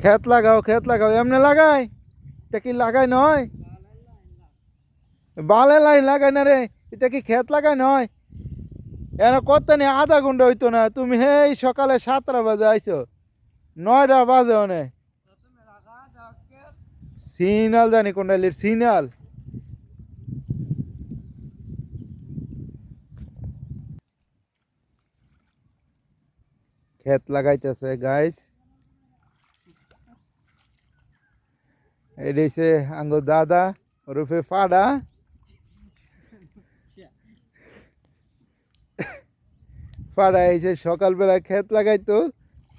খেত লাগাও এমনি লাগাই এটা কি লাগাই নয় বালে লাইন লাগাই না রে এটা কি খেত লাগাই নয় এনে কত নি আধা ঘন্টা হইতো না তুমি হেই সকালে 7টা বাজে আইছো 9টা বাজে অনে সিগনাল জানি কোনটা সিগনাল খেত লাগাইতেছে গাইস এই যে আঙ্গো দাদা ওরফে ফাডা ফাড়া এই যে সকালবেলা ক্ষেত লাগাইতো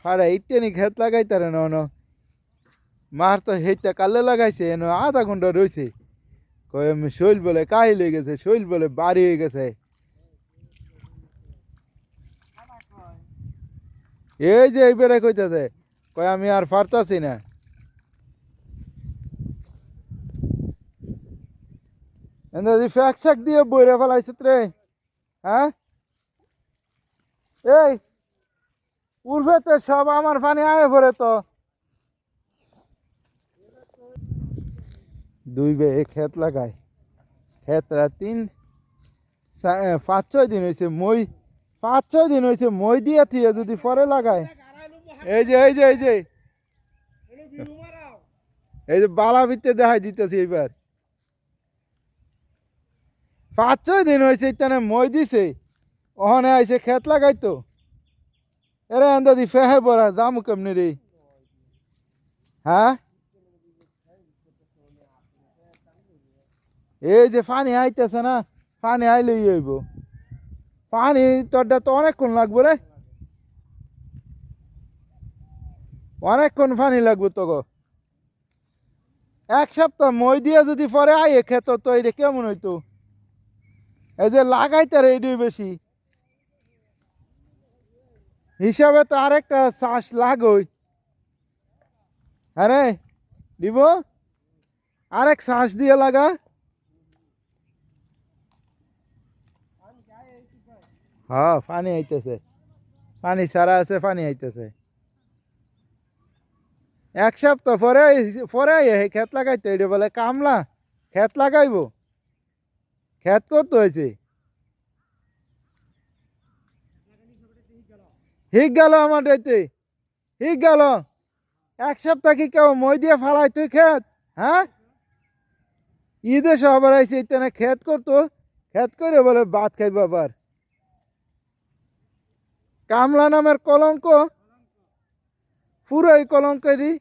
ফাড়া ইটেনি ক্ষেত লাগাইতারে ন মার তো হেইটা কালে লাগাইছে এন আধা ঘন্টা রয়েছে কয় আমি শৈল বলে কাহি লেগে গেছে শৈল বলে বাড়ি হয়ে গেছে এই যে এইবারে কইতাছে কয় আমি আর পারতাছি না এনে ফ্যাক শাক দিয়ে বইরে ফেলাইছে রে হ্যাঁ এই উঠবে তো সব আমার পানি আয়ে পড়ে তো 2 বে ক্ষেত লাগায় ক্ষেতরা 5-6 দিন হয়েছে মই 5-6 দিন হয়েছে মই দিয়ে থিয়ে যদি পরে লাগায় এই যে এই যে এই যে এই যে বালা ভিতরে দেখাই দিতেছি এইবার 5-6 দিন হয়েছে ইতানে মই দিছে ওখানে আইসে ক্ষেত লাগাইতো এরে আন্দাজি ফেহে পড়া যামু কেমনি রে হ্যাঁ এই যে পানি আইতেছে না পানি আইলেই হইব পানি তোরটা তো অনেকক্ষণ লাগবো রে অনেকক্ষণ পানি লাগবো তো গো 1 সপ্তাহ মই দিয়ে যদি পরে আইয়ে খেত তো এটা কেমন হইতো এই যে লাগাইতে রে এইটাই বেশি হিসাবে তো আরেকটা চাষ লাগই আরে দিব আরেক চাষ দিয়ে লাগা হ্যাঁ পানি আইতেছে পানি ছাড়া আছে পানি আইতেছে 1 সপ্তাহ পরে ক্ষেত লাগাইতে এটা বলে কামলা ক্ষেত লাগাইবো ক্ষেত করতে হয়েছে হিক গেল আমার এতে হিক গেল 1 সপ্তাহ কি কেউ মই দিয়ে ফালাই তুই ক্ষেত হ্যাঁ ঈদে সবার আইসে ইতানে ক্ষেত করতো ক্ষেত করে বলে ভাত খাইব আবার কামলা নামের কলঙ্ক পুরোই কলঙ্কেরই